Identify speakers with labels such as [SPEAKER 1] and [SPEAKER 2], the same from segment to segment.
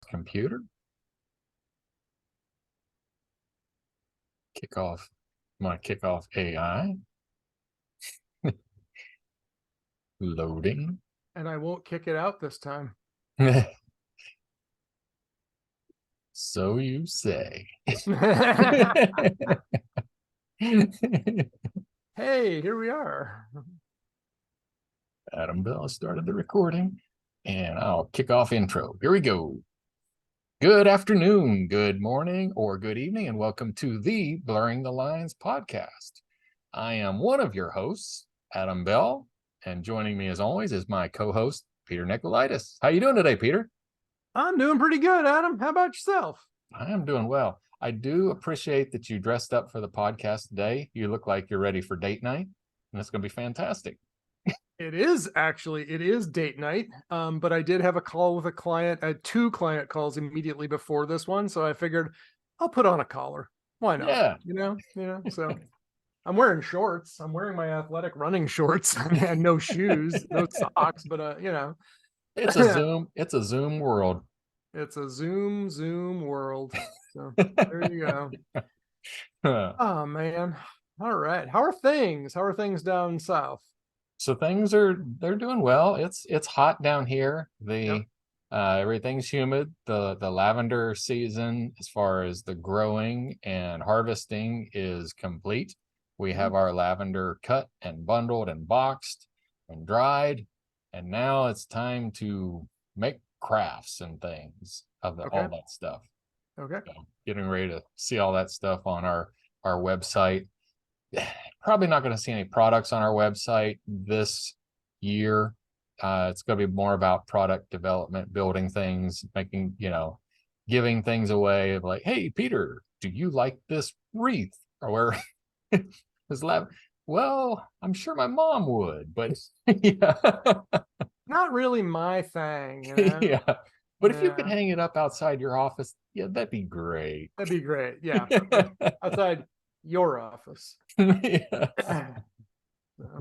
[SPEAKER 1] Computer. Kick off. Want to kick off AI? Loading.
[SPEAKER 2] And I won't kick it out this time.
[SPEAKER 1] So you say.
[SPEAKER 2] Hey, here we are.
[SPEAKER 1] Adam Bell started the recording, and I'll kick off intro. Here we go. Good afternoon, good morning, or good evening, and welcome to the Blurring the Lines podcast. I am one of your hosts, Adam Bell, and joining me as always is my co-host, Peter Nikolaidis. How you doing today, Peter?
[SPEAKER 2] I'm doing pretty good, Adam. How about yourself?
[SPEAKER 1] I am doing well. I do appreciate that you dressed up for the podcast today. You look like you're ready for date night, and it's going to be fantastic.
[SPEAKER 2] It is date night. But I did have a call with a client. I had 2 client calls immediately before this one, so I figured I'll put on a collar. Why not?
[SPEAKER 1] Yeah.
[SPEAKER 2] You know. So I'm wearing shorts. I'm wearing my athletic running shorts and no shoes, no socks. But
[SPEAKER 1] It's a Zoom world.
[SPEAKER 2] It's a Zoom world. So there you go. Oh man. All right. How are things? How are things down south?
[SPEAKER 1] So they're doing well. It's hot down here. Everything's humid. The lavender season, as far as the growing and harvesting, is complete. We have our lavender cut and bundled and boxed and dried, and now it's time to make crafts and things of all that stuff.
[SPEAKER 2] Okay.
[SPEAKER 1] So getting ready to see all that stuff on our website. Probably not going to see any products on our website this year. It's going to be more about product development, building things, giving things away of like, hey, Peter, do you like this wreath? Or where this lab? Well, I'm sure my mom would, but yeah.
[SPEAKER 2] Not really my thing. You know?
[SPEAKER 1] Yeah. But if you could hang it up outside your office, yeah, that'd be great.
[SPEAKER 2] That'd be great. Yeah. Outside your office.
[SPEAKER 1] Yeah.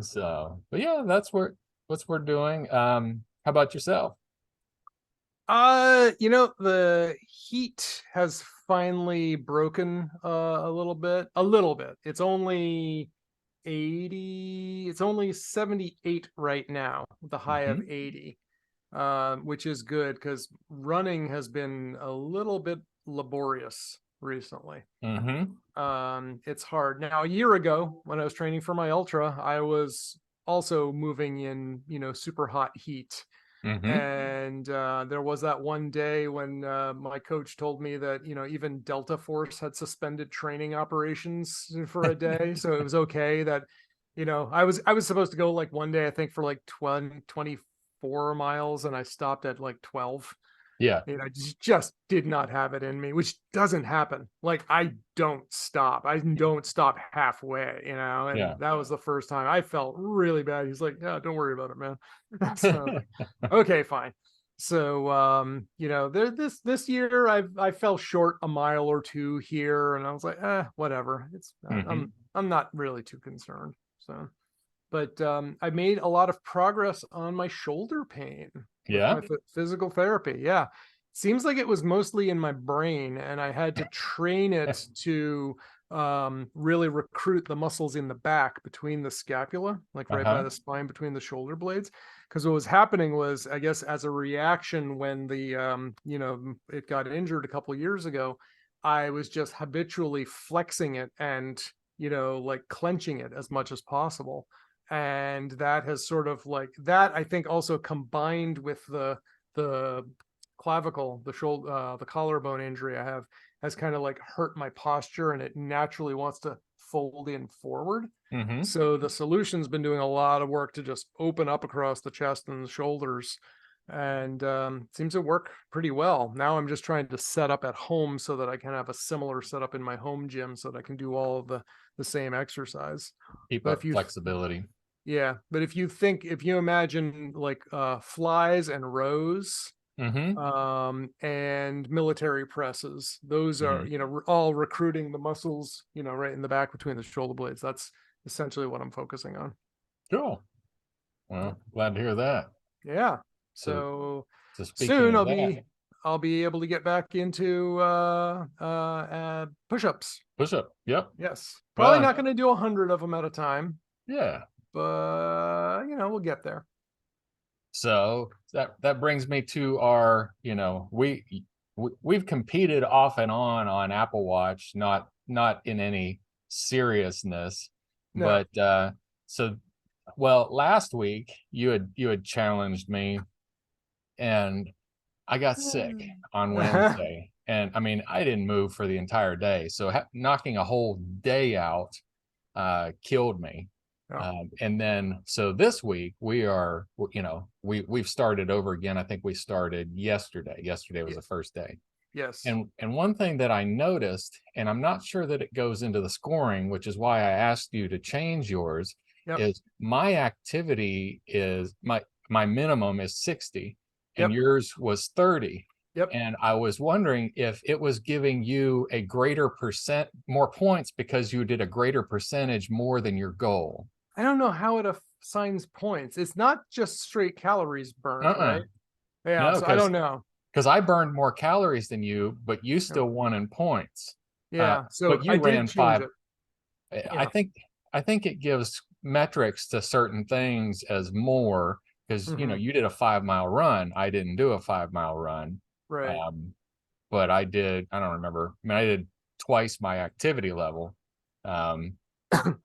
[SPEAKER 1] So, but yeah, that's what we're doing. How about yourself?
[SPEAKER 2] The heat has finally broken a little bit. It's only 80, it's only 78 right now, with a high of 80. Which is good because running has been a little bit laborious recently. It's hard. Now, a year ago, when I was training for my ultra, I was also moving in, super hot heat. And there was that one day when my coach told me that, even Delta Force had suspended training operations for a day. So it was okay that, I was supposed to go like one day, I think, for like 24 miles, and I stopped at like 12.
[SPEAKER 1] Yeah.
[SPEAKER 2] I just did not have it in me, which doesn't happen. Like, I don't stop halfway, and that was the first time I felt really bad. He's like, yeah, don't worry about it, man. So, okay, fine. So this year I fell short a mile or two here, and I was like, whatever. It's I'm not really too concerned. So, but I made a lot of progress on my shoulder pain with my physical therapy. Yeah. Seems like it was mostly in my brain, and I had to train it to really recruit the muscles in the back between the scapula, like right by the spine between the shoulder blades. Because what was happening was, I guess, as a reaction when the it got injured a couple of years ago, I was just habitually flexing it and like clenching it as much as possible. And that has sort of like that, I think, also combined with the clavicle, the shoulder, the collarbone injury I have, has kind of like hurt my posture, and it naturally wants to fold in forward. So the solution's been doing a lot of work to just open up across the chest and the shoulders, and seems to work pretty well. Now I'm just trying to set up at home so that I can have a similar setup in my home gym, so that I can do all of the same exercise.
[SPEAKER 1] Keep up flexibility.
[SPEAKER 2] Yeah, but if you imagine like flies and rows, and military presses, those are all recruiting the muscles, right in the back between the shoulder blades. That's essentially what I'm focusing on.
[SPEAKER 1] Cool. Well, glad to hear that.
[SPEAKER 2] Yeah. So
[SPEAKER 1] speaking
[SPEAKER 2] soon
[SPEAKER 1] of
[SPEAKER 2] I'll
[SPEAKER 1] that,
[SPEAKER 2] be I'll be able to get back into push-ups.
[SPEAKER 1] Push-up. Yep.
[SPEAKER 2] Yes. Probably
[SPEAKER 1] Well,
[SPEAKER 2] not going to do 100 of them at a time.
[SPEAKER 1] Yeah.
[SPEAKER 2] But we'll get there.
[SPEAKER 1] So that brings me to our, we've competed off and on Apple Watch, not in any seriousness,
[SPEAKER 2] No.
[SPEAKER 1] but so well, last week you had challenged me, and I got sick on Wednesday, and I mean I didn't move for the entire day, so knocking a whole day out killed me. And then so this week we've started over again. I think we started yesterday. Yesterday was the first day.
[SPEAKER 2] Yes.
[SPEAKER 1] And one thing that I noticed, and I'm not sure that it goes into the scoring, which is why I asked you to change yours, is my activity is my minimum is 60 and yours was 30. And I was wondering if it was giving you a greater more points because you did a greater percentage more than your goal.
[SPEAKER 2] I don't know how it assigns points. It's not just straight calories burned, right? Yeah, no, so I don't know.
[SPEAKER 1] Because I burned more calories than you, but you still won in points.
[SPEAKER 2] Yeah, so
[SPEAKER 1] but you ran 5.
[SPEAKER 2] Yeah.
[SPEAKER 1] I think it gives metrics to certain things as more, because you did a 5-mile run. I didn't do a 5-mile run.
[SPEAKER 2] Right.
[SPEAKER 1] But I don't remember. I mean, I did twice my activity level.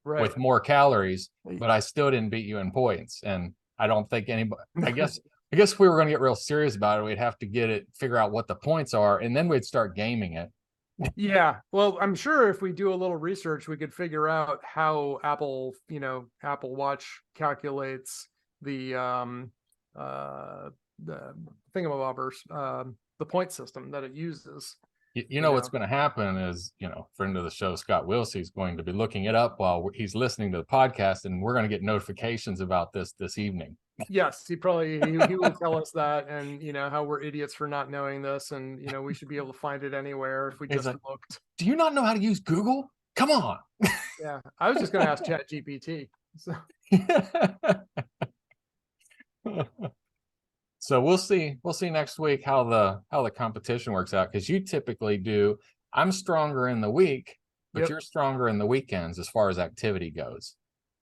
[SPEAKER 1] Right. With more calories, but I still didn't beat you in points. And I don't think anybody, I guess if we were going to get real serious about it, we'd have to figure out what the points are, and then we'd start gaming it.
[SPEAKER 2] Yeah. Well, I'm sure if we do a little research, we could figure out how Apple Watch calculates the thingamabobbers, the point system that it uses.
[SPEAKER 1] What's going to happen is, friend of the show, Scott Wilsey, is going to be looking it up while he's listening to the podcast, and we're going to get notifications about this evening.
[SPEAKER 2] Yes, he will tell us that, and how we're idiots for not knowing this, and we should be able to find it anywhere if we just looked.
[SPEAKER 1] Do you not know how to use Google? Come on.
[SPEAKER 2] Yeah, I was just going to ask ChatGPT. So.
[SPEAKER 1] So we'll see next week how the competition works out, because you typically do. I'm stronger in the week, but you're stronger in the weekends as far as activity goes.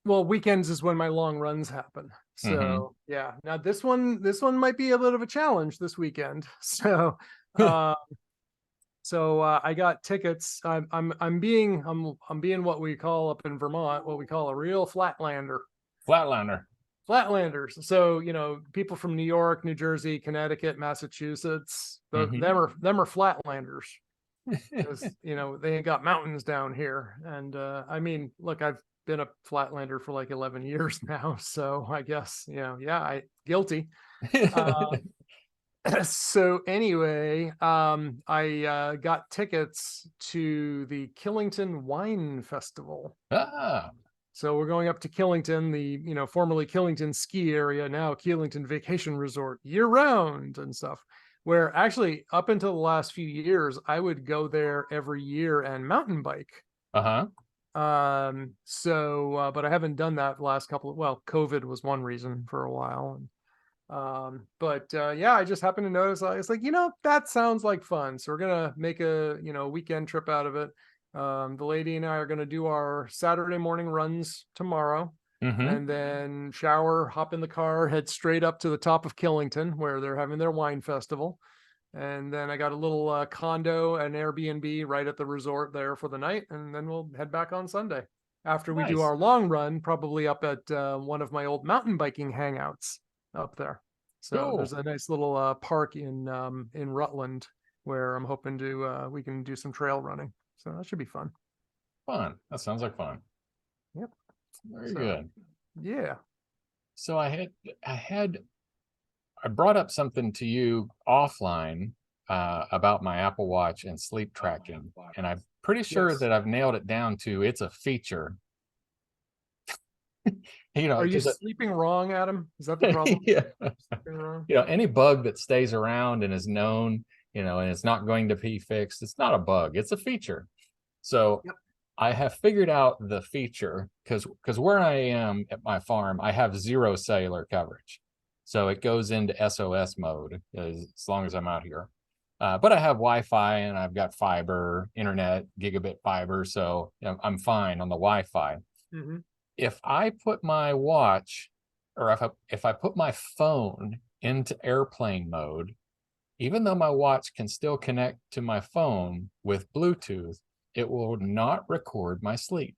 [SPEAKER 2] Well, weekends is when my long runs happen. So yeah. Now this one might be a bit of a challenge this weekend. So I got tickets. I'm being what we call up in Vermont, what we call a real flatlander. Flatlanders. So, people from New York, New Jersey, Connecticut, Massachusetts, them are flatlanders. Because, they ain't got mountains down here. And I mean, look, I've been a flatlander for like 11 years now. So I guess, I guilty. So anyway, I got tickets to the Killington Wine Festival. So we're going up to Killington, the formerly Killington ski area, now Killington Vacation Resort, year round and stuff. Where actually up until the last few years, I would go there every year and mountain bike. But I haven't done that the last COVID was one reason for a while. I just happened to notice. I was like, that sounds like fun. So we're gonna make a weekend trip out of it. The lady and I are going to do our Saturday morning runs tomorrow, and then shower, hop in the car, head straight up to the top of Killington where they're having their wine festival. And then I got a little condo and Airbnb right at the resort there for the night. And then we'll head back on Sunday after we do our long run, probably up at one of my old mountain biking hangouts up there. So there's a nice little park in Rutland where I'm hoping we can do some trail running. So that should be fun.
[SPEAKER 1] That sounds like fun.
[SPEAKER 2] Yep.
[SPEAKER 1] Very good.
[SPEAKER 2] Yeah.
[SPEAKER 1] So I brought up something to you offline about my Apple Watch and sleep tracking, and I'm pretty sure that I've nailed it down to it's a feature.
[SPEAKER 2] Are you sleeping wrong, Adam? Is that the problem?
[SPEAKER 1] Yeah. Any bug that stays around and is known, and it's not going to be fixed, it's not a bug, it's a feature. So I have figured out the feature because where I am at my farm, I have 0 cellular coverage. So it goes into SOS mode as long as I'm out here. But I have Wi-Fi and I've got fiber, internet, gigabit fiber, so I'm fine on the Wi-Fi.
[SPEAKER 2] Mm-hmm.
[SPEAKER 1] If I put my watch, or if I put my phone into airplane mode, even though my watch can still connect to my phone with Bluetooth, it will not record my sleep.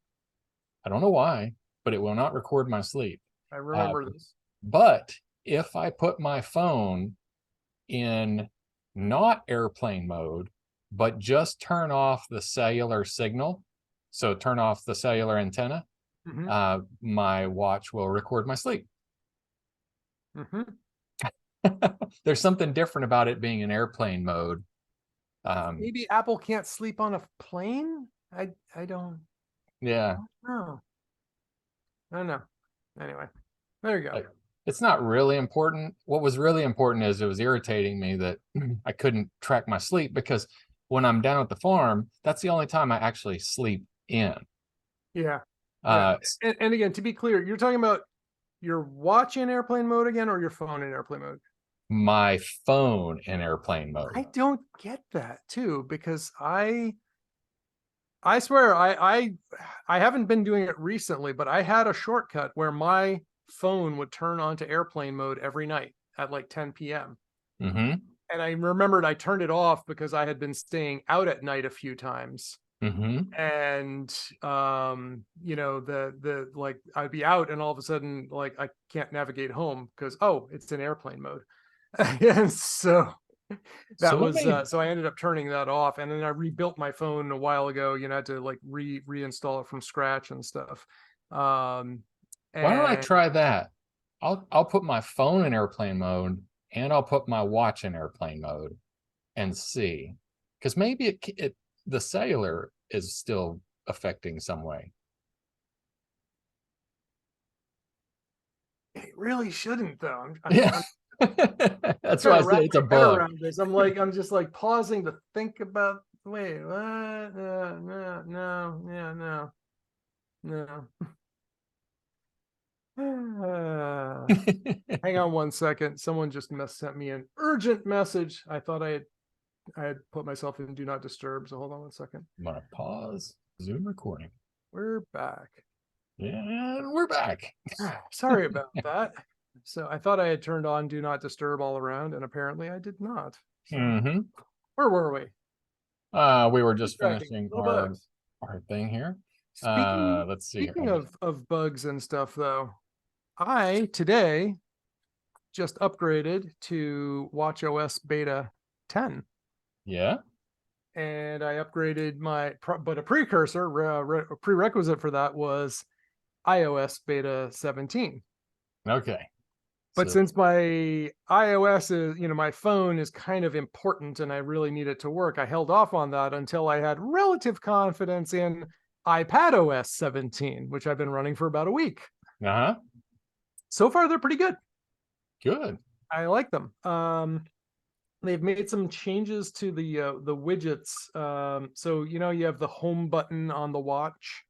[SPEAKER 1] I don't know why, but it will not record my sleep.
[SPEAKER 2] I remember this.
[SPEAKER 1] But if I put my phone in not airplane mode, but just turn off the cellular signal, so turn off the cellular antenna, my watch will record my sleep. There's something different about it being in airplane mode.
[SPEAKER 2] Maybe Apple can't sleep on a plane. I don't.
[SPEAKER 1] Yeah.
[SPEAKER 2] I don't know. Anyway, there you go.
[SPEAKER 1] It's not really important. What was really important is it was irritating me that I couldn't track my sleep, because when I'm down at the farm, that's the only time I actually sleep in.
[SPEAKER 2] Yeah. And again, to be clear, you're talking about your watch in airplane mode again, or your phone in airplane mode?
[SPEAKER 1] My phone in airplane mode.
[SPEAKER 2] I don't get that too, because I swear I haven't been doing it recently, but I had a shortcut where my phone would turn on to airplane mode every night at like 10 p.m. And I remembered I turned it off because I had been staying out at night a few times. And you know, the like I'd be out and all of a sudden like I can't navigate home because it's in airplane mode. And so that so I ended up turning that off, and then I rebuilt my phone a while ago. You know, I had to like reinstall it from scratch and stuff. Why
[SPEAKER 1] don't I try that? I'll put my phone in airplane mode and I'll put my watch in airplane mode and see, because maybe the cellular is still affecting some way.
[SPEAKER 2] It really shouldn't, though.
[SPEAKER 1] Yeah. That's why I say it's a bug.
[SPEAKER 2] I'm just like pausing to think about. Wait, what? No. Hang on one second. Someone just sent me an urgent message. I thought I had put myself in do not disturb. So hold on one second.
[SPEAKER 1] I'm gonna pause Zoom recording.
[SPEAKER 2] We're back.
[SPEAKER 1] Yeah, we're back.
[SPEAKER 2] Sorry about that. So I thought I had turned on do not disturb all around, and apparently I did not. So, where were we?
[SPEAKER 1] We were just finishing our thing here. Let's see.
[SPEAKER 2] Speaking of bugs and stuff, though, I today just upgraded to watchOS beta 10.
[SPEAKER 1] Yeah. And
[SPEAKER 2] I upgraded but a prerequisite for that was iOS beta 17.
[SPEAKER 1] Okay.
[SPEAKER 2] But since my iOS is, my phone is kind of important and I really need it to work, I held off on that until I had relative confidence in iPadOS 17, which I've been running for about a week. So far, they're pretty good.
[SPEAKER 1] Good.
[SPEAKER 2] I like them. They've made some changes to the widgets. So, you have the home button on the watch.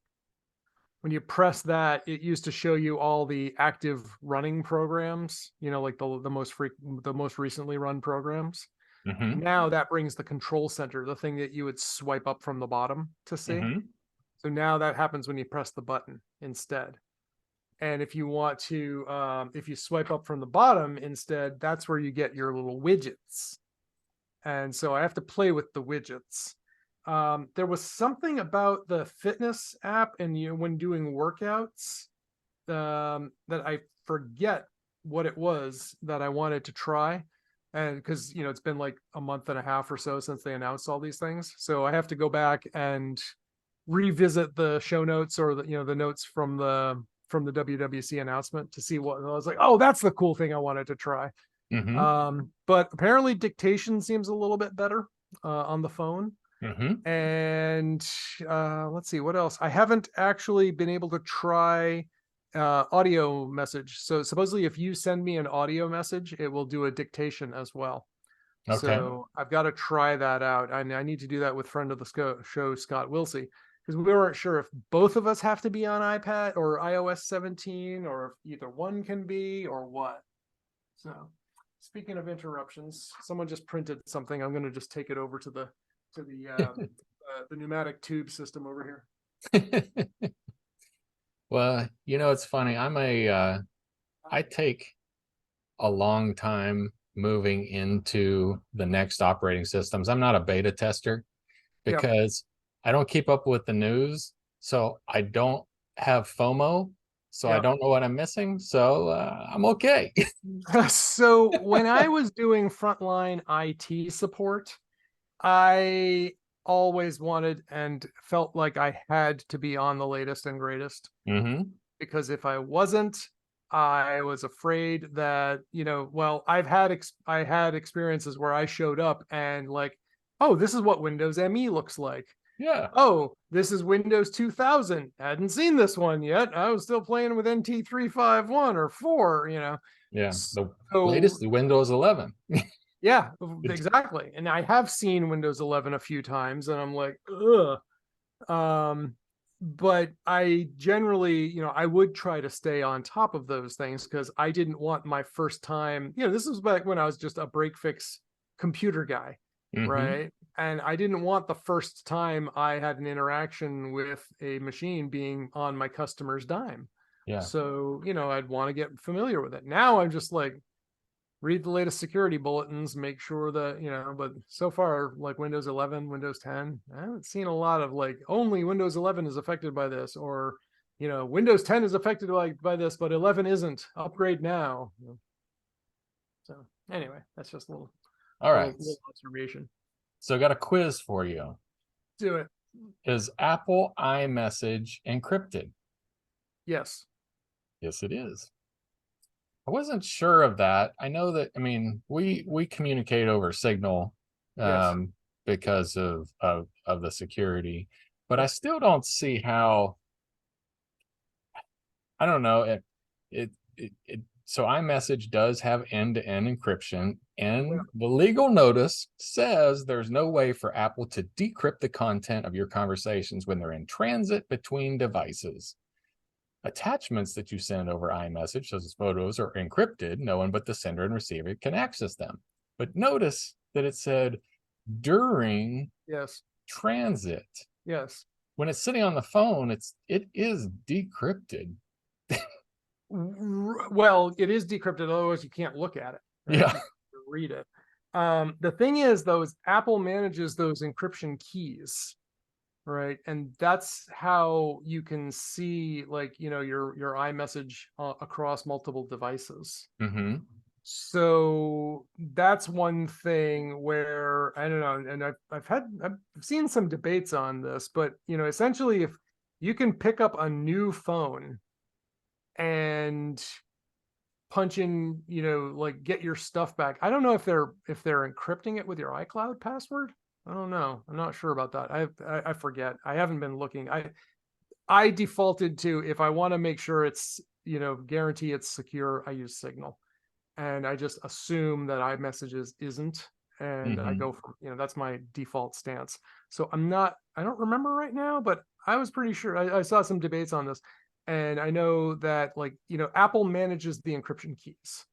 [SPEAKER 2] When you press that, it used to show you all the active running programs, like the most recently run programs. Now that brings the control center, the thing that you would swipe up from the bottom to see. So now that happens when you press the button instead. And if you want to, if you swipe up from the bottom instead, that's where you get your little widgets. And so I have to play with the widgets. There was something about the fitness app and when doing workouts that I forget what it was that I wanted to try. And because, it's been like a month and a half or so since they announced all these things. So I have to go back and revisit the show notes or the notes from the WWC announcement to see what I was like. Oh, that's the cool thing I wanted to try. But apparently dictation seems a little bit better on the phone. And let's see what else. I haven't actually been able to try audio message. So supposedly if you send me an audio message, it will do a dictation as well. So I've got to try that out. I need to do that with friend of the show, Scott Wilsey, because we weren't sure if both of us have to be on iPad or iOS 17 or if either one can be or what. speaking of interruptions, someone just printed something. I'm going to just take it over to the pneumatic tube system over here.
[SPEAKER 1] Well, it's funny. I take a long time moving into the next operating systems. I'm not a beta tester because I don't keep up with the news. So I don't have FOMO. So I don't know what I'm missing. So I'm okay.
[SPEAKER 2] So when I was doing frontline IT support, I always wanted and felt like I had to be on the latest and greatest. Because if I wasn't, I was afraid that, well, I had experiences where I showed up and like, oh, this is what Windows ME looks like.
[SPEAKER 1] Yeah.
[SPEAKER 2] Oh, this is Windows 2000. Hadn't seen this one yet. I was still playing with NT 351 or 4,
[SPEAKER 1] Yeah. The
[SPEAKER 2] so,
[SPEAKER 1] latest Windows 11.
[SPEAKER 2] Yeah, exactly. And I have seen Windows 11 a few times and I'm like, ugh. But I generally, I would try to stay on top of those things because I didn't want my first time, this was back when I was just a break fix computer guy, right? And I didn't want the first time I had an interaction with a machine being on my customer's dime.
[SPEAKER 1] Yeah.
[SPEAKER 2] So, I'd want to get familiar with it. Now I'm just like, read the latest security bulletins, make sure that, but so far, like Windows 11, Windows 10, I haven't seen a lot of like only Windows 11 is affected by this, or, Windows 10 is affected by this, but 11 isn't. Upgrade now. So anyway, that's just a little,
[SPEAKER 1] all right,
[SPEAKER 2] little observation.
[SPEAKER 1] So I got a quiz for you.
[SPEAKER 2] Do it.
[SPEAKER 1] Is Apple iMessage encrypted?
[SPEAKER 2] Yes.
[SPEAKER 1] Yes, it is. I wasn't sure of that. I know that, we communicate over Signal because of the security, but I still don't see how, I don't know. So iMessage does have end-to-end encryption, and the legal notice says there's no way for Apple to decrypt the content of your conversations when they're in transit between devices. Attachments that you send over iMessage, such as photos, are encrypted. No one but the sender and receiver can access them. But notice that it said during transit.
[SPEAKER 2] Yes.
[SPEAKER 1] When it's sitting on the phone, it is decrypted.
[SPEAKER 2] Well, it is decrypted, otherwise you can't look at it.
[SPEAKER 1] Right? Yeah.
[SPEAKER 2] Read it. The thing is, though, is Apple manages those encryption keys. Right. And that's how you can see your iMessage across multiple devices. So that's one thing where I don't know. And I've seen some debates on this, but essentially if you can pick up a new phone and punch in, get your stuff back. I don't know if they're encrypting it with your iCloud password. I don't know. I'm not sure about that. I forget. I haven't been looking. I defaulted to, if I want to make sure it's, guarantee it's secure, I use Signal. And I just assume that iMessages isn't. And I go for, that's my default stance. So I don't remember right now, but I was pretty sure I saw some debates on this. And I know that Apple manages the encryption keys,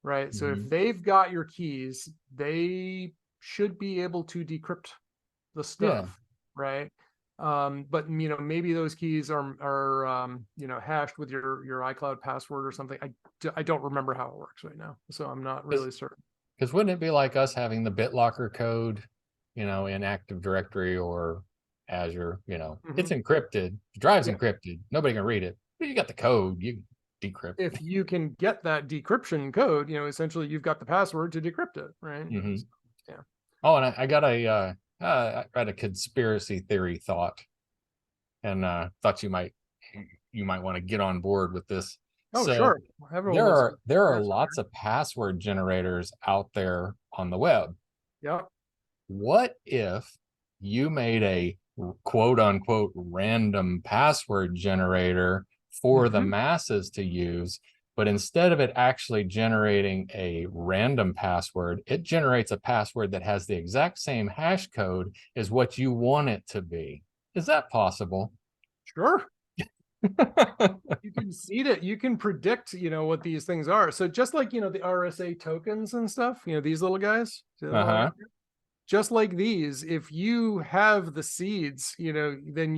[SPEAKER 2] right? So if they've got your keys, they should be able to decrypt the stuff, right? But maybe those keys are hashed with your iCloud password or something. I don't remember how it works right now, so I'm not really certain.
[SPEAKER 1] Because wouldn't it be like us having the BitLocker code, in Active Directory or Azure? It's encrypted, the drive's encrypted, nobody can read it, but you got the code, you decrypt.
[SPEAKER 2] If you can get that decryption code, essentially you've got the password to decrypt it, right? So, yeah.
[SPEAKER 1] Oh, and I got I read a conspiracy theory thought, and thought you might want to get on board with this.
[SPEAKER 2] Oh, sure.
[SPEAKER 1] There are lots of password generators out there on the web.
[SPEAKER 2] Yeah.
[SPEAKER 1] What if you made a quote unquote random password generator for the masses to use, but instead of it actually generating a random password, it generates a password that has the exact same hash code as what you want it to be? Is that possible?
[SPEAKER 2] Sure. You can seed it. You can predict, what these things are. So just like, the RSA tokens and stuff, these little guys,
[SPEAKER 1] Uh-huh.
[SPEAKER 2] just like these, if you have the seeds, then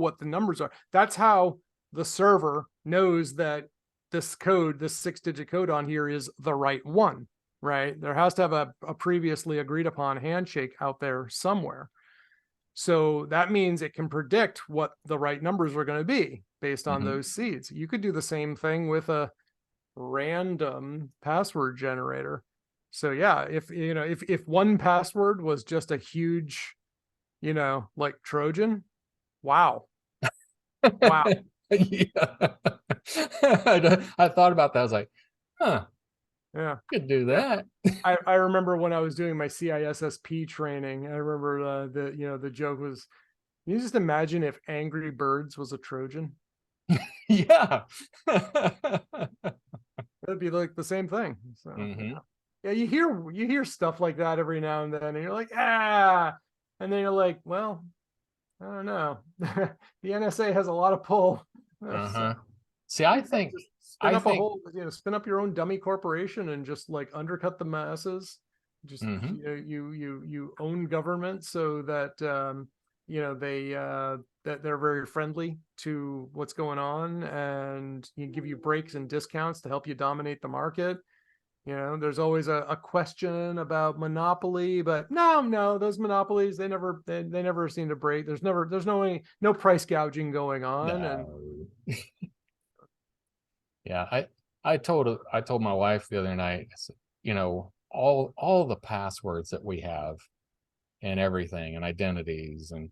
[SPEAKER 2] what the numbers are. That's how the server knows that this 6-digit code on here is the right one, right? There has to have a previously agreed upon handshake out there somewhere. So that means it can predict what the right numbers are going to be based on those seeds. You could do the same thing with a random password generator. So yeah, if one password was just a huge, like Trojan, wow. Wow.
[SPEAKER 1] Yeah. I thought about that. I was like, huh,
[SPEAKER 2] Yeah.
[SPEAKER 1] could do that.
[SPEAKER 2] I remember when I was doing my CISSP training, I remember the joke was, you just imagine if Angry Birds was a Trojan?
[SPEAKER 1] Yeah.
[SPEAKER 2] That'd be like the same thing. So
[SPEAKER 1] Mm-hmm.
[SPEAKER 2] yeah, you hear stuff like that every now and then, and you're like, and then you're like, well, I don't know. The NSA has a lot of pull.
[SPEAKER 1] Uh-huh. See, I think
[SPEAKER 2] Just spin
[SPEAKER 1] I
[SPEAKER 2] up a
[SPEAKER 1] think
[SPEAKER 2] whole, spin up your own dummy corporation and just like undercut the masses. Just
[SPEAKER 1] mhm.
[SPEAKER 2] you own government so that they that they're very friendly to what's going on, and you give you breaks and discounts to help you dominate the market. There's always a question about monopoly, but no, those monopolies, they never seem to break. There's no price gouging going on. And
[SPEAKER 1] No. Yeah, I told my wife the other night, I said, all the passwords that we have and everything and identities, and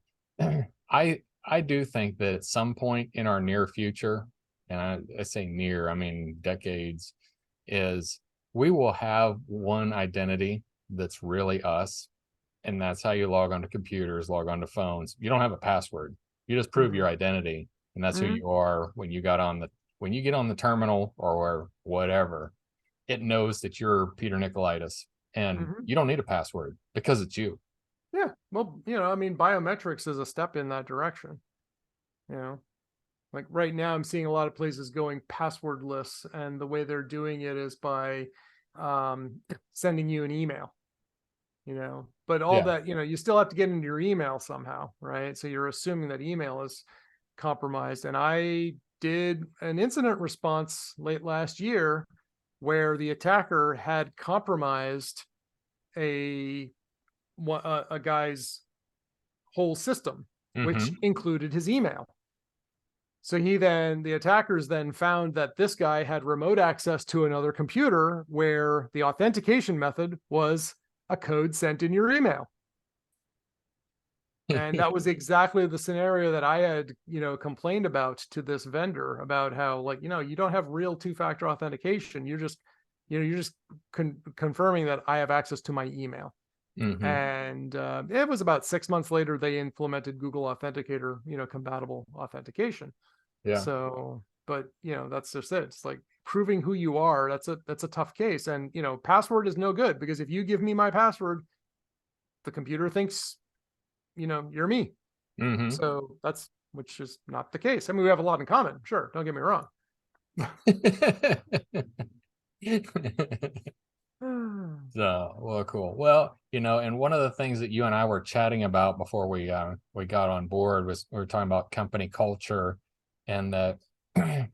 [SPEAKER 1] I do think that at some point in our near future, and I say near, I mean decades, is we will have one identity that's really us, and that's how you log onto computers, log onto phones. You don't have a password. You just prove your identity, and that's who
[SPEAKER 2] Mhm.
[SPEAKER 1] you are when you get on the terminal or whatever. It knows that you're Peter Nikolaidis, and
[SPEAKER 2] Mhm.
[SPEAKER 1] you don't need a password because it's you.
[SPEAKER 2] Yeah, well, I mean, biometrics is a step in that direction. You know, like right now, I'm seeing a lot of places going passwordless, and the way they're doing it is by sending you an email. But all
[SPEAKER 1] Yeah.
[SPEAKER 2] that, you still have to get into your email somehow, right? So you're assuming that email is compromised. And I did an incident response late last year where the attacker had compromised a a guy's whole system, which
[SPEAKER 1] Mm-hmm.
[SPEAKER 2] included his email. So the attackers then found that this guy had remote access to another computer where the authentication method was a code sent in your email. And that was exactly the scenario that I had, complained about to this vendor about how, like, you don't have real two-factor authentication. You're just confirming that I have access to my email.
[SPEAKER 1] Mm-hmm.
[SPEAKER 2] And it was about 6 months later they implemented Google Authenticator, compatible authentication.
[SPEAKER 1] Yeah.
[SPEAKER 2] So, but that's just it. It's like proving who you are. That's a tough case. And password is no good, because if you give me my password, the computer thinks you're me.
[SPEAKER 1] Mm-hmm.
[SPEAKER 2] So which is not the case. I mean, we have a lot in common. Sure. Don't get me wrong.
[SPEAKER 1] So, well, cool. Well, and one of the things that you and I were chatting about before we got on board was we were talking about company culture, and that the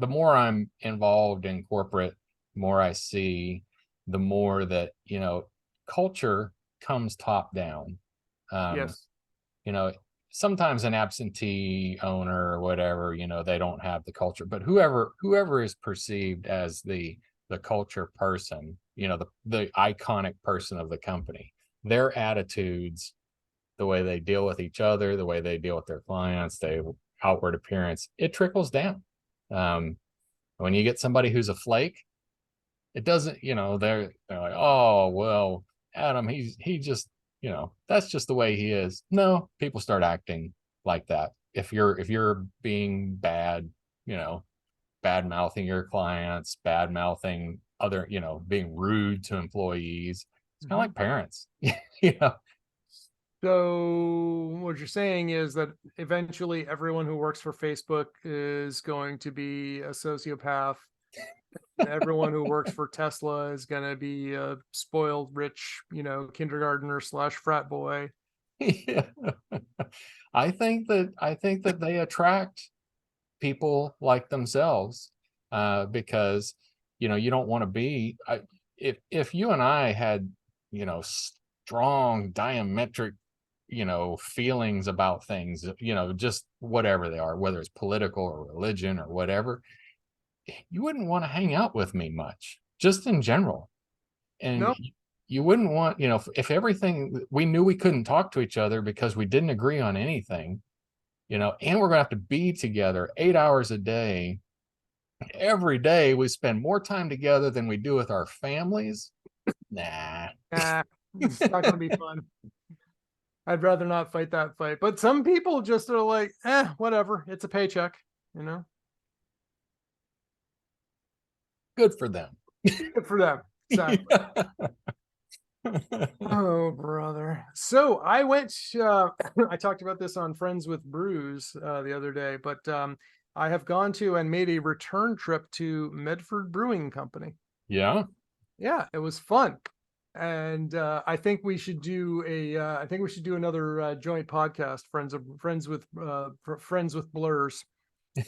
[SPEAKER 1] more I'm involved in corporate, the more I see, the more that culture comes top down. Um,
[SPEAKER 2] Yes.
[SPEAKER 1] you know, Sometimes an absentee owner or whatever, they don't have the culture, but whoever is perceived as the culture person, the iconic person of the company, their attitudes, the way they deal with each other, the way they deal with their clients, their outward appearance, it trickles down. Um, when you get somebody who's a flake, it doesn't, they're like, oh well, Adam, he just, that's just the way he is. No, people start acting like that. If you're being bad, bad mouthing your clients, bad mouthing other, being rude to employees. It's kind of
[SPEAKER 2] Mm-hmm.
[SPEAKER 1] like parents. you know.
[SPEAKER 2] So what you're saying is that eventually everyone who works for Facebook is going to be a sociopath. Everyone who works for Tesla is going to be a spoiled, rich, kindergartner / frat boy.
[SPEAKER 1] Yeah. I think that they attract people like themselves, because you don't want to be, if you and I had strong diametric feelings about things, just whatever they are, whether it's political or religion or whatever, you wouldn't want to hang out with me much, just in general. And
[SPEAKER 2] No,
[SPEAKER 1] you wouldn't want, if everything, we knew we couldn't talk to each other because we didn't agree on anything, and we're gonna have to be together 8 hours a day. Every day we spend more time together than we do with our families. Nah.
[SPEAKER 2] it's not going to be fun. I'd rather not fight that fight. But some people just are like, whatever. It's a paycheck,
[SPEAKER 1] Good for them.
[SPEAKER 2] Good for them. Exactly. Oh, brother. So I went, I talked about this on Friends with Brews the other day, but I have gone to and made a return trip to Medford Brewing Company.
[SPEAKER 1] Yeah.
[SPEAKER 2] Yeah, it was fun. And I think we should do another joint podcast, friends with blurs.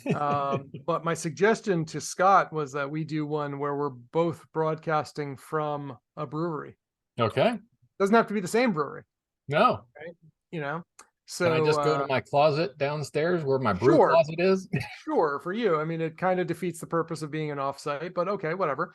[SPEAKER 2] But my suggestion to Scott was that we do one where we're both broadcasting from a brewery.
[SPEAKER 1] Okay.
[SPEAKER 2] Doesn't have to be the same brewery.
[SPEAKER 1] No.
[SPEAKER 2] Right? So
[SPEAKER 1] can I just go to my closet downstairs where my brew
[SPEAKER 2] sure.
[SPEAKER 1] closet is?
[SPEAKER 2] Sure, for you. I mean, it kind of defeats the purpose of being an offsite, but okay, whatever.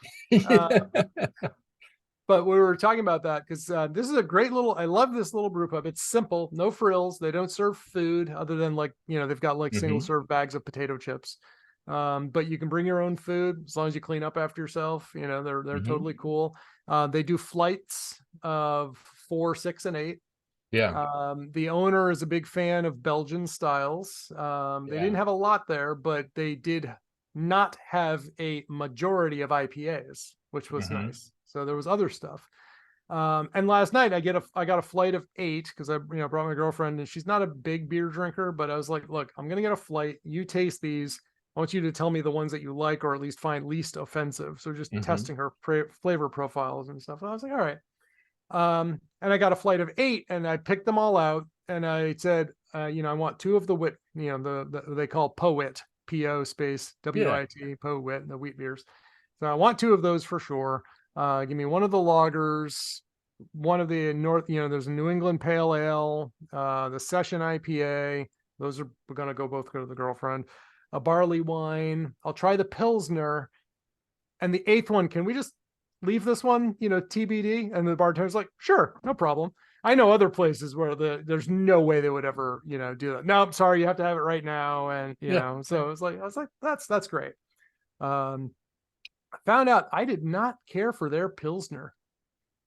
[SPEAKER 2] But we were talking about that because this is a great I love this little brew pub. It's simple, no frills. They don't serve food other than they've got single serve bags of potato chips. But you can bring your own food as long as you clean up after yourself. They're totally cool. They do flights of 4, 6, and 8.
[SPEAKER 1] Yeah.
[SPEAKER 2] The owner is a big fan of Belgian styles. They didn't have a lot there, but they did not have a majority of IPAs, which was nice. So there was other stuff. And last night I got a flight of 8 because I brought my girlfriend, and she's not a big beer drinker, but I was like, look, I'm gonna get a flight. You taste these. I want you to tell me the ones that you like, or at least find least offensive. So just testing her flavor profiles and stuff. And I was like, all right. And I got a flight of 8, and I picked them all out, and I said, I want 2 of the wit, they call Powit, PO space WIT, Powit, the wheat beers. So I want 2 of those for sure. Give me one of the lagers, one of the North, there's a New England Pale Ale, the Session IPA. Those we're going to both go to the girlfriend. A barley wine. I'll try the Pilsner. And the 8th one, can we just leave this one, TBD? And the bartender's like, sure, no problem. I know other places where there's no way they would ever, do that. No, I'm sorry, you have to have it right now. And, so I was like, that's great. I found out I did not care for their Pilsner.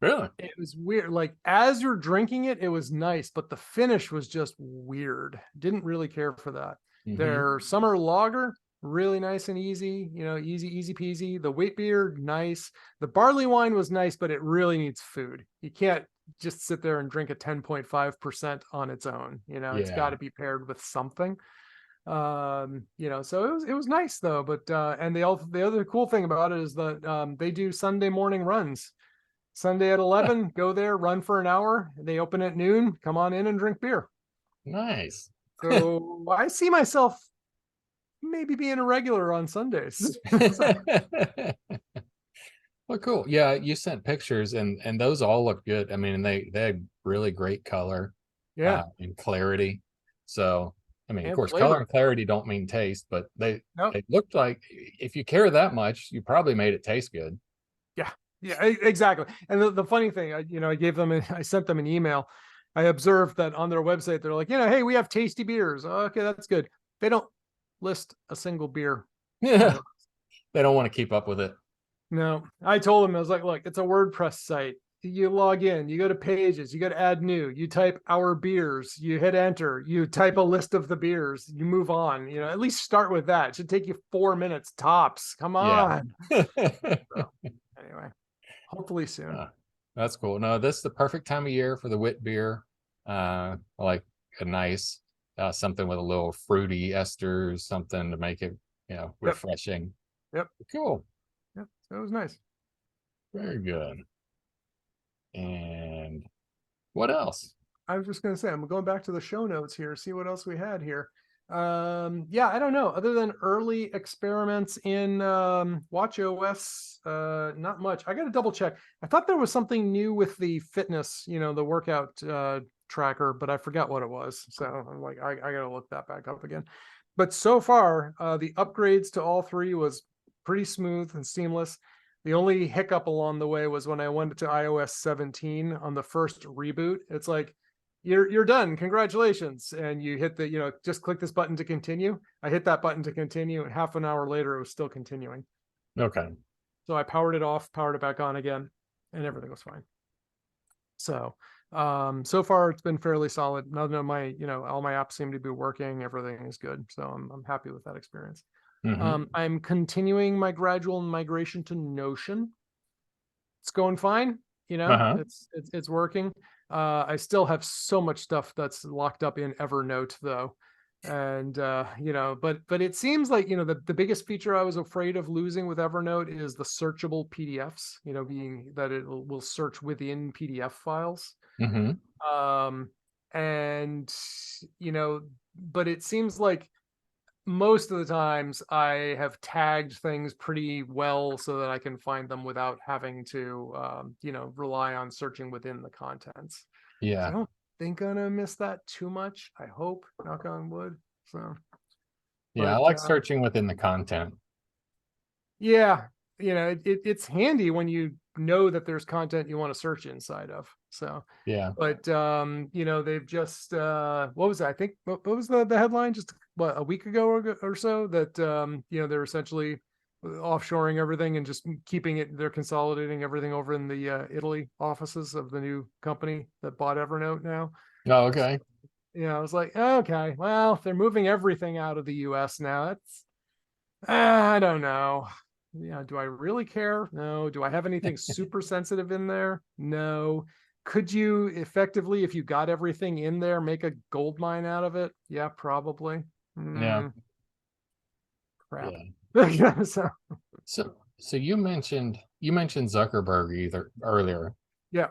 [SPEAKER 1] Really?
[SPEAKER 2] It was weird. Like, as you're drinking it, it was nice, but the finish was just weird. Didn't really care for that. Their summer lager, really nice and easy, easy peasy. The wheat beer, nice. The barley wine was nice, but it really needs food. You can't just sit there and drink a 10.5% on its own. It's got to be paired with something. So it was nice though. But and the other cool thing about it is that they do Sunday morning runs. Sunday at 11, go there, run for an hour. They open at noon. Come on in and drink beer.
[SPEAKER 1] Nice.
[SPEAKER 2] So I see myself maybe being a regular on Sundays.
[SPEAKER 1] Well, cool. Yeah, you sent pictures, and those all look good. I mean, they had really great color, and clarity. So, I mean, of course,
[SPEAKER 2] flavor.
[SPEAKER 1] color and clarity don't mean taste, but they looked like, if you care that much, you probably made it taste good.
[SPEAKER 2] Yeah, exactly. And the funny thing, I sent them an email. I observed that on their website, they're like, hey, we have tasty beers. Okay, that's good. They don't list a single beer.
[SPEAKER 1] Yeah. They don't want to keep up with it.
[SPEAKER 2] No, I told them, I was like, look, it's a WordPress site. You log in, you go to pages, you go to add new, you type our beers, you hit enter, you type a list of the beers, you move on. At least start with that. It should take you 4 minutes tops. Come on. So, anyway, hopefully soon.
[SPEAKER 1] That's cool. No, this is the perfect time of year for the wit beer. like a nice something with a little fruity esters, something to make it, refreshing.
[SPEAKER 2] Yep.
[SPEAKER 1] Cool.
[SPEAKER 2] Yep. So it was nice.
[SPEAKER 1] Very good. And what else?
[SPEAKER 2] I was just going to say, I'm going back to the show notes here, see what else we had here. Yeah, I don't know. Other than early experiments in Watch OS, not much. I got to double check. I thought there was something new with the fitness, the workout tracker, but I forgot what it was. So I'm like, I got to look that back up again. But so far, the upgrades to all three was pretty smooth and seamless. The only hiccup along the way was when I went to iOS 17 on the first reboot. It's like, you're done. Congratulations. And you hit the, just click this button to continue. I hit that button to continue, and half an hour later, it was still continuing.
[SPEAKER 1] Okay.
[SPEAKER 2] So I powered it off, powered it back on again, and everything was fine. So, so far it's been fairly solid. None of my, all my apps seem to be working. Everything is good. So I'm happy with that experience.
[SPEAKER 1] Mm-hmm.
[SPEAKER 2] I'm continuing my gradual migration to Notion. It's going fine.
[SPEAKER 1] Uh-huh.
[SPEAKER 2] It's working. I still have so much stuff that's locked up in Evernote though. And but it seems like, the biggest feature I was afraid of losing with Evernote is the searchable PDFs, being that it will search within PDF files.
[SPEAKER 1] Mm-hmm.
[SPEAKER 2] And but it seems like most of the times I have tagged things pretty well so that I can find them without having to, rely on searching within the contents.
[SPEAKER 1] Yeah.
[SPEAKER 2] So I don't think I'm gonna miss that too much. I hope, knock on wood. So,
[SPEAKER 1] Yeah, I like searching within the content.
[SPEAKER 2] Yeah, it's handy when you know that there's content you want to search inside of. So
[SPEAKER 1] yeah,
[SPEAKER 2] but they've just what was that? I think what was the headline just a week ago or so that they're essentially offshoring everything and just keeping it. They're consolidating everything over in the Italy offices of the new company that bought Evernote now.
[SPEAKER 1] Oh, okay.
[SPEAKER 2] So, I was like, okay, well, if they're moving everything out of the US now, that's I don't know. Do I really care? No. Do I have anything super sensitive in there? No. Could you effectively, if you got everything in there, make a gold mine out of it? Yeah, probably.
[SPEAKER 1] Yeah.
[SPEAKER 2] Crap.
[SPEAKER 1] Yeah.
[SPEAKER 2] So
[SPEAKER 1] So you mentioned Zuckerberg either earlier.
[SPEAKER 2] yeah.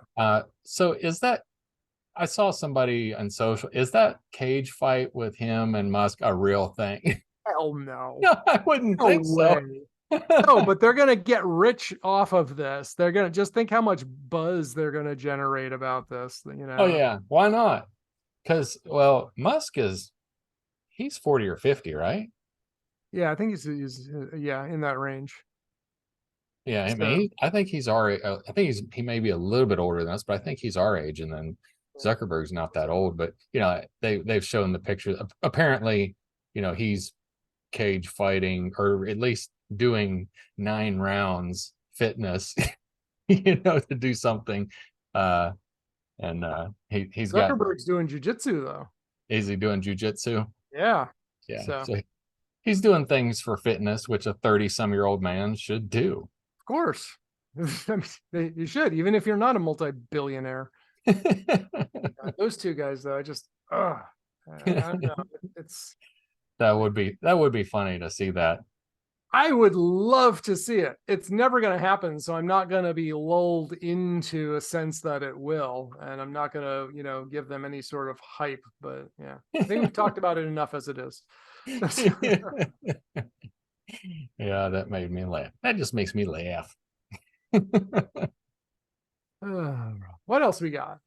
[SPEAKER 1] So is that, I saw somebody on social, is that cage fight with him and Musk a real thing?
[SPEAKER 2] Hell no.
[SPEAKER 1] No, I wouldn't
[SPEAKER 2] No
[SPEAKER 1] think so.
[SPEAKER 2] way. No, but they're gonna get rich off of this. They're gonna just think how much buzz they're gonna generate about this.
[SPEAKER 1] Oh yeah, why not? Because Musk he's 40 or 50, right?
[SPEAKER 2] Yeah, I think he's in that range.
[SPEAKER 1] Yeah, I
[SPEAKER 2] So,
[SPEAKER 1] mean, I think he's our. I think he may be a little bit older than us, but I think he's our age. And then Zuckerberg's not that old, but they've shown the pictures. Apparently, he's cage fighting, or at least doing 9 rounds fitness, to do something. And he's got.
[SPEAKER 2] Zuckerberg's doing jujitsu though.
[SPEAKER 1] Is he doing jujitsu?
[SPEAKER 2] Yeah.
[SPEAKER 1] Yeah.
[SPEAKER 2] So
[SPEAKER 1] So he's doing things for fitness, which a 30-some-year-old man should do.
[SPEAKER 2] of course, you should, even if you're not a multi-billionaire. Those two guys, though, I don't know. It's
[SPEAKER 1] that would be funny to see that.
[SPEAKER 2] I would love to see it. It's never going to happen, so I'm not going to be lulled into a sense that it will, and I'm not going to, give them any sort of hype. But yeah, I think we've talked about it enough as it is.
[SPEAKER 1] Yeah, that made me laugh. That just makes me laugh.
[SPEAKER 2] What else we got?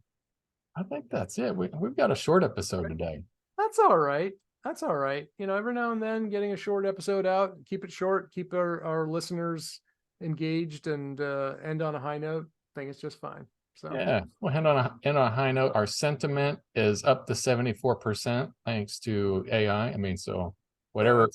[SPEAKER 1] I think that's it. We've got a short episode today.
[SPEAKER 2] That's all right. That's all right. Every now and then getting a short episode out, keep it short, keep our listeners engaged, and end on a high note. I think it's just fine. So
[SPEAKER 1] yeah, we'll end on a high note. Our sentiment is up to 74% thanks to AI. I mean, so whatever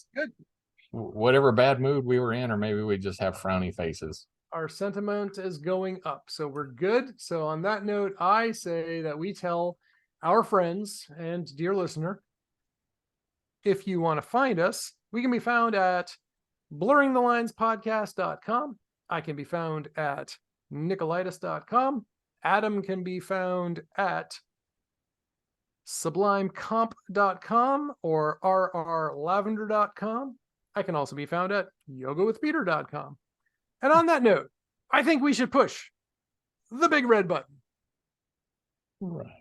[SPEAKER 1] bad mood we were in, or maybe we just have frowny faces.
[SPEAKER 2] Our sentiment is going up, so we're good. So on that note, I say that we tell our friends and dear listener, if you want to find us, we can be found at blurringthelinespodcast.com. I can be found at Nikolaidis.com. Adam can be found at sublimecomp.com or rrlavender.com. I can also be found at yogawithpeter.com. And on that note, I think we should push the big red button.
[SPEAKER 1] Right.